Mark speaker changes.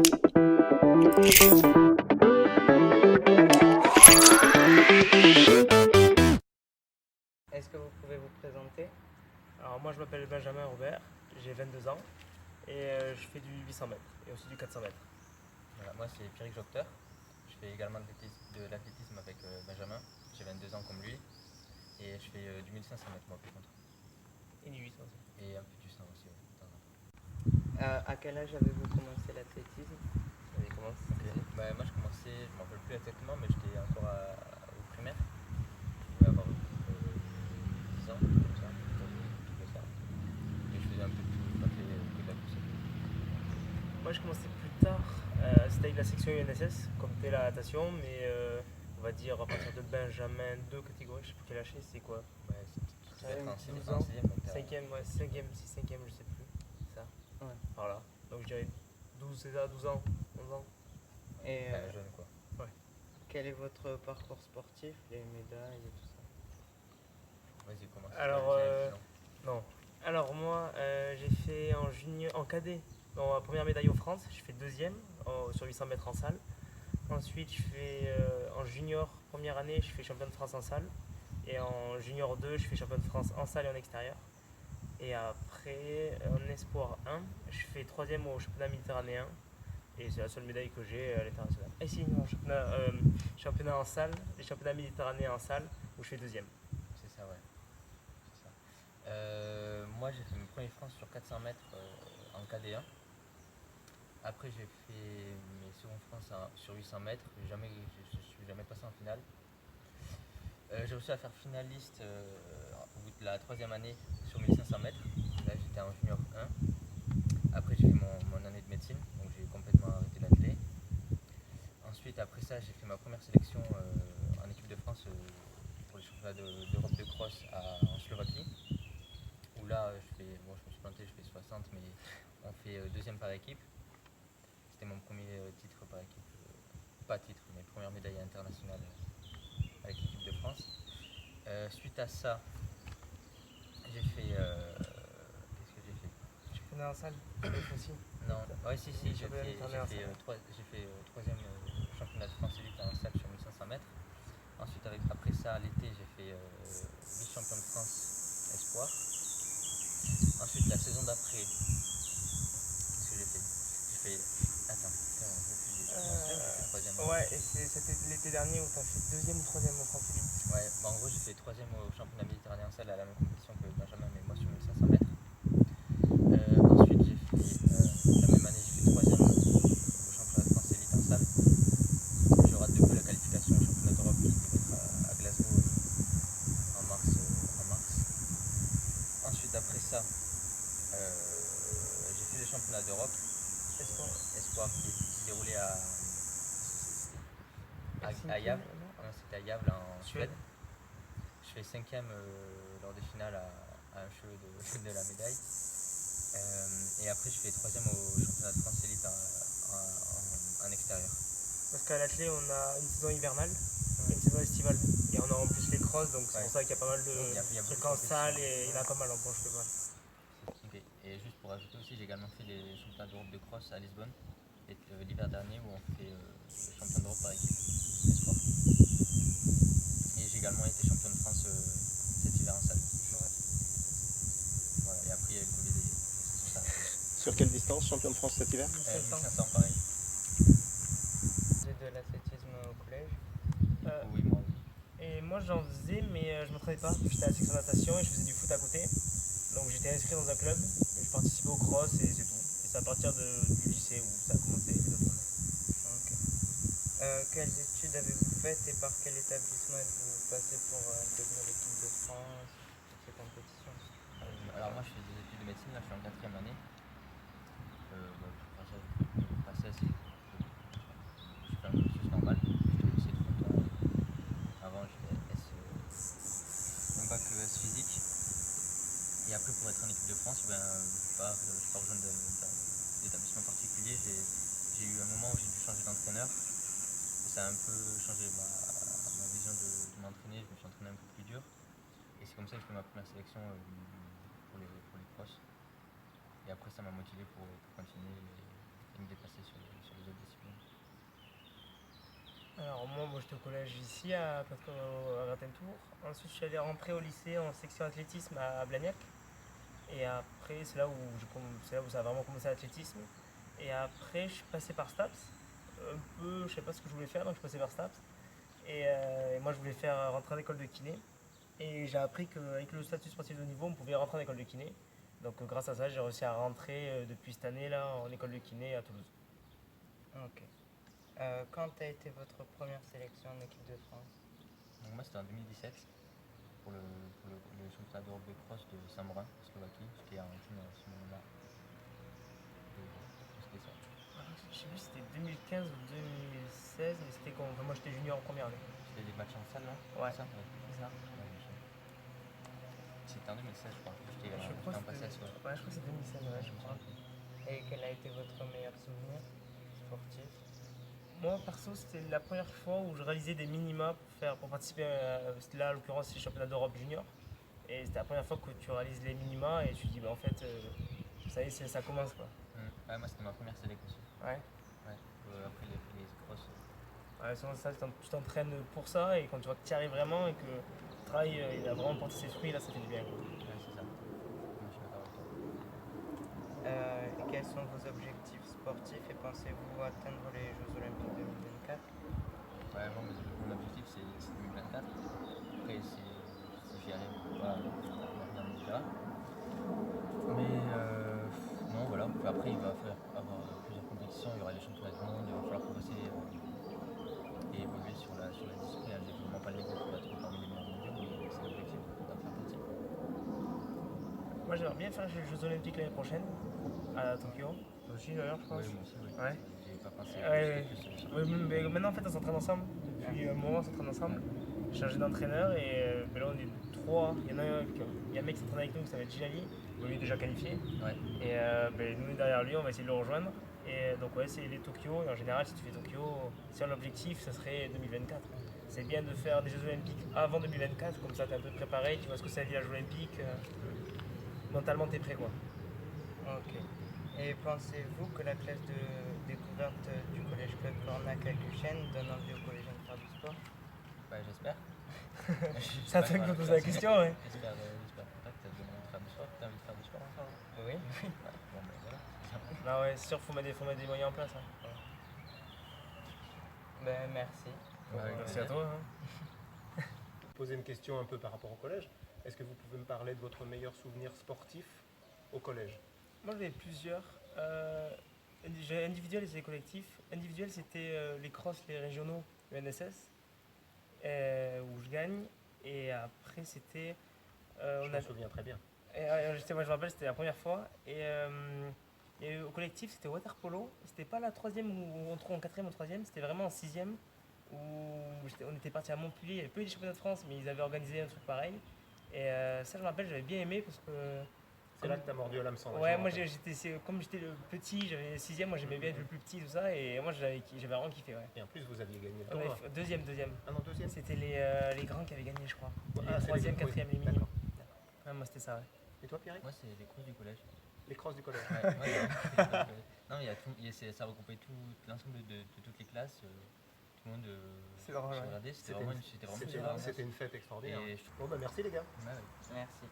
Speaker 1: Est-ce que vous pouvez vous présenter?
Speaker 2: Alors moi je m'appelle Benjamin Robert, j'ai 22 ans et je fais du 800 mètres et aussi du 400 mètres.
Speaker 3: Voilà, moi c'est Pierrick Jocteur, je fais également de l'athlétisme avec Benjamin, j'ai 22 ans comme lui et je fais du 1500 mètres moi par contre.
Speaker 2: Et du 800 aussi.
Speaker 3: Et un peu du 100 aussi, de temps en temps.
Speaker 1: À quel âge avez-vous commencé l'athlétisme?
Speaker 2: Vous avez commencé
Speaker 3: Moi je commençais, je ne m'en rappelle plus exactement, mais j'étais encore au primaire. Je devais avoir 10 ans, comme ça, de ça. Et je faisais un peu de tout, pas que de la course.
Speaker 2: Moi je commençais plus tard, c'était avec la section UNSS, comme t'es la natation, mais on va dire à partir de Benjamin 2 catégorie, je sais plus quel âge c'est quoi.
Speaker 3: Ouais, ça devait être en
Speaker 2: 12
Speaker 3: 6ème,
Speaker 2: ans.
Speaker 3: donc t'as-
Speaker 2: 5ème, ouais, 5ème, 6 5ème, je sais plus. C'est ça.
Speaker 1: Ouais.
Speaker 2: Voilà. Donc je dirais 12, c'est ça, 12 ans, 11 ans.
Speaker 1: Et
Speaker 3: jeune quoi.
Speaker 1: quel est votre parcours sportif, les médailles et tout ça?
Speaker 3: Vas-y, commence.
Speaker 2: Alors, non. Alors moi, j'ai fait en junior, en cadet, ma première médaille aux France, je fais deuxième sur 800 mètres en salle. Ensuite, je fais en junior, première année, je fais champion de France en salle. Et en junior 2, je fais champion de France en salle et en extérieur. Et après, en espoir 1, je fais troisième au championnat méditerranéen. Et c'est la seule médaille que j'ai à l'international. Et si, non, championnat en salle, les championnats méditerranéens en salle, où je fais deuxième.
Speaker 3: C'est ça, ouais. C'est ça. Moi, j'ai fait mes premiers France sur 400 mètres en KD1. Après, j'ai fait mes secondes France sur 800 mètres. Je suis jamais passé en finale. J'ai réussi à faire finaliste au bout de la troisième année sur 1500 mètres. Là, j'étais en junior 1. Après, j'ai fait mon année de médecine, donc j'ai complètement arrêté l'athlé. Ensuite, après ça, j'ai fait ma première sélection en équipe de France pour les championnats d'Europe de cross en Slovaquie. Où là, je me suis planté, je fais 60, mais on fait deuxième par équipe. C'était mon premier titre par équipe. Pas titre, mais première médaille internationale avec l'équipe de France. Suite à ça, j'ai fait. Qu'est-ce que j'ai fait?
Speaker 2: Championnat en salle aussi.
Speaker 3: Non, ouais, si, j'ai fait
Speaker 2: Championnat international.
Speaker 3: troisième championnat de France élite en salle sur 1500 mètres. Ensuite, après ça, l'été, j'ai fait vice-champion de France espoir. Ensuite, la saison d'après, qu'est-ce que j'ai fait? J'ai fait. Attends, j'ai fait troisième.
Speaker 2: Ouais, et c'était l'été dernier où tu as fait deuxième ou troisième au France Élite.
Speaker 3: Ouais, en gros, j'ai fait troisième au championnat méditerranéen en salle à la même compétition que Benjamin, mais moi sur 1500 mètres. Ensuite, j'ai fait, la même année, j'ai fait troisième au championnat de France élite en salle. Je rate de peu la qualification au championnat d'Europe qui devait être à Glasgow en mars. Ensuite, après ça, j'ai fait les championnats d'Europe. Espoir qui se déroulait à Yavle. Non, c'était à Yavle en Suède. Je fais cinquième lors des finales à un cheveu de la médaille. Et après, je fais troisième au championnat de France élite en extérieur.
Speaker 2: Parce qu'à l'athlé, on a une saison hivernale et une saison estivale. Et on a en plus les crosses, donc c'est pour ça qu'il y a pas mal de trucs en salle et il y en a pas mal en planche cheval.
Speaker 3: Okay. Et juste pour ajouter aussi, j'ai également fait les championnats d'Europe de cross à Lisbonne l'hiver dernier où on fait le champion d'Europe par équipe espoir. Et j'ai également été champion de France cet hiver en salle.
Speaker 2: Ouais.
Speaker 3: Voilà, et après il y a eu le Covid et tout ça.
Speaker 4: Sur quelle distance, champion de France cet hiver?
Speaker 3: 1500 pareil.
Speaker 1: J'ai de l'athlétisme au collège.
Speaker 3: Oui, moi oui.
Speaker 2: Et moi j'en faisais, mais je m'entraînais pas. J'étais à la section natation et je faisais du foot à côté. Donc j'étais inscrit dans un club, et je participais au cross et c'est tout. Et c'est à partir du lycée où ça a commencé les autres années.
Speaker 1: Quelles études avez-vous faites et par quel établissement êtes-vous passé pour intégrer l'équipe de France, toutes ces compétitions?
Speaker 3: Alors moi je fais des études de médecine, là je suis en quatrième année. Je fais un cursus normal, j'étais au lycée de Fronton. Avant j'ai fait un bac ES physique. Et après pour être en équipe de France, je n'ai pas rejoint d'établissement particulier. J'ai eu un moment où j'ai dû changer d'entraîneur. Et ça a un peu changé ma vision de m'entraîner, je me suis entraîné un peu plus dur. Et c'est comme ça que je fais ma première sélection pour les crosses. Et après ça m'a motivé pour continuer et me dépasser sur les autres disciplines.
Speaker 2: Alors moi j'étais au collège ici à Gratentour. Ensuite je suis allé rentrer au lycée en section athlétisme à Blagnac. Et après c'est là où ça a vraiment commencé l'athlétisme. Et après je suis passé par STAPS. Un peu, je sais pas ce que je voulais faire, donc je suis passé par STAPS. Et moi je voulais faire rentrer en école de kiné. Et j'ai appris qu'avec le statut sportif de haut niveau, on pouvait rentrer en école de kiné. Donc grâce à ça, j'ai réussi à rentrer depuis cette année là en école de kiné à Toulouse.
Speaker 1: Ok. Quand a été votre première sélection en équipe de France?
Speaker 3: Donc moi c'était en 2017 pour le championnat d'Europe de cross de Saint-Morin, en Slovaquie. J'étais en team à ce moment-là. C'était ça.
Speaker 2: Je sais plus si c'était 2015 ou 2016, mais c'était quand moi j'étais junior en première année.
Speaker 3: C'était des matchs en salle là?
Speaker 2: Ouais.
Speaker 3: C'est ça? Ouais.
Speaker 2: C'est ça.
Speaker 3: Ouais, je me souviens. C'était en 2016 je crois. J'étais
Speaker 2: Je crois
Speaker 3: en
Speaker 2: que
Speaker 3: passage,
Speaker 2: c'était
Speaker 3: ouais.
Speaker 2: je crois que c'est 2016, ouais, je crois.
Speaker 1: Et quel a été votre meilleur souvenir sportif?
Speaker 2: Moi perso, c'était la première fois où je réalisais des minima pour participer c'était là en l'occurrence c'est le championnat d'Europe junior. Et c'était la première fois que tu réalises les minima et tu te dis bah en fait ça y est, ça commence quoi.
Speaker 3: Ouais, moi c'était ma première sélection aussi.
Speaker 2: Ouais.
Speaker 3: Ouais. Après les cross.
Speaker 2: Ouais, souvent, ça, tu t'entraînes pour ça et quand tu vois que tu y arrives vraiment et que le travail il a vraiment porté ses fruits, là ça fait du bien.
Speaker 3: Ouais, c'est ça. Moi je suis d'accord avec toi.
Speaker 1: Et quels sont vos objectifs sportifs et pensez-vous atteindre les Jeux Olympiques 2024?
Speaker 3: Ouais, bon, mon objectif c'est 2024. Après, si j'y arrive ou pas, l'avenir me dira. Mais non, voilà. Après, il va falloir avoir plusieurs compétitions. Il y aura les championnats du monde. Il va falloir progresser et évoluer sur la discipline. J'ai vraiment pas le niveau pour être parmi les meilleurs mondiaux, mais c'est l'objectif d'en faire partie.
Speaker 2: Moi j'aimerais bien faire les Jeux Olympiques l'année prochaine à Tokyo. Toi aussi d'ailleurs je pense.
Speaker 3: Oui, moi aussi, oui.
Speaker 2: Ouais.
Speaker 3: J'ai pas pensé
Speaker 2: Ouais,
Speaker 3: plus sur
Speaker 2: ouais, mais maintenant en fait on s'entraîne ensemble. Depuis un moment on s'entraîne ensemble. J'ai changé d'entraîneur et là on est trois. Il y a un mec qui s'entraîne avec nous qui s'appelle Gilali. Lui est déjà qualifié.
Speaker 3: Ouais.
Speaker 2: Et nous derrière lui on va essayer de le rejoindre. Et donc ouais c'est les Tokyo. Et en général si tu fais Tokyo, si l'objectif ça serait 2024. C'est bien de faire des Jeux Olympiques avant 2024, comme ça t'es un peu préparé, tu vois ce que c'est un village olympique. Mentalement t'es prêt quoi.
Speaker 1: Ok. Et pensez-vous que la classe de découverte du collège Club Cornac à Guchen donne envie aux collégiens de faire du sport?
Speaker 3: Ouais, j'espère.
Speaker 2: C'est à toi qui me poses la question, ouais.
Speaker 3: J'espère pas que tu as envie de faire du sport. Tu as envie de faire du sport encore?
Speaker 1: Oui.
Speaker 3: Ouais, bon, ben voilà.
Speaker 2: Ah ouais, c'est sûr, faut mettre des moyens en place. Hein.
Speaker 1: Ben merci.
Speaker 3: Ouais,
Speaker 2: Merci à toi. Hein.
Speaker 4: Poser une question un peu par rapport au collège. Est-ce que vous pouvez me parler de votre meilleur souvenir sportif au collège?
Speaker 2: Moi j'en ai plusieurs. J'ai individuel et collectif. Individuel c'était les crosses, les régionaux, le NSS, où je gagne. Et après c'était...
Speaker 4: Je m'en souviens très bien.
Speaker 2: Moi je me rappelle, c'était la première fois. Et au collectif c'était water polo. C'était pas la troisième ou en quatrième ou troisième, c'était vraiment en sixième. Où on était parti à Montpellier, il n'y avait pas eu les championnats de France, mais ils avaient organisé un truc pareil. Et ça, je me rappelle, j'avais bien aimé parce que.
Speaker 4: C'est là que tu as mordu à l'hameçon.
Speaker 2: Ouais, moi, comme j'étais le petit, j'avais 6ème, moi j'aimais bien être le plus petit, tout ça, et moi j'avais vraiment kiffé. Ouais.
Speaker 4: Et en plus, vous aviez gagné le
Speaker 2: On avait
Speaker 4: tournoi.
Speaker 2: fait deuxième.
Speaker 4: Ah non, deuxième.
Speaker 2: C'était les grands qui avaient gagné, je crois.
Speaker 4: Ah, c'est
Speaker 2: Troisième,
Speaker 4: les- oui,
Speaker 2: quatrième, les mini.
Speaker 4: d'accord.
Speaker 2: Ouais, moi c'était ça, ouais.
Speaker 4: Et toi, Pierre?
Speaker 3: Moi, c'est les crosses du collège.
Speaker 4: Les crosses du collège.
Speaker 3: Ouais, ouais, non, ça regroupait l'ensemble de toutes les classes. Tout le monde
Speaker 2: C'est drôle,
Speaker 3: se
Speaker 2: ouais.
Speaker 3: regardait. C'était vraiment super.
Speaker 4: C'était une fête extraordinaire.
Speaker 3: Et
Speaker 4: Bon, bah merci les gars.
Speaker 3: ouais,
Speaker 1: Merci.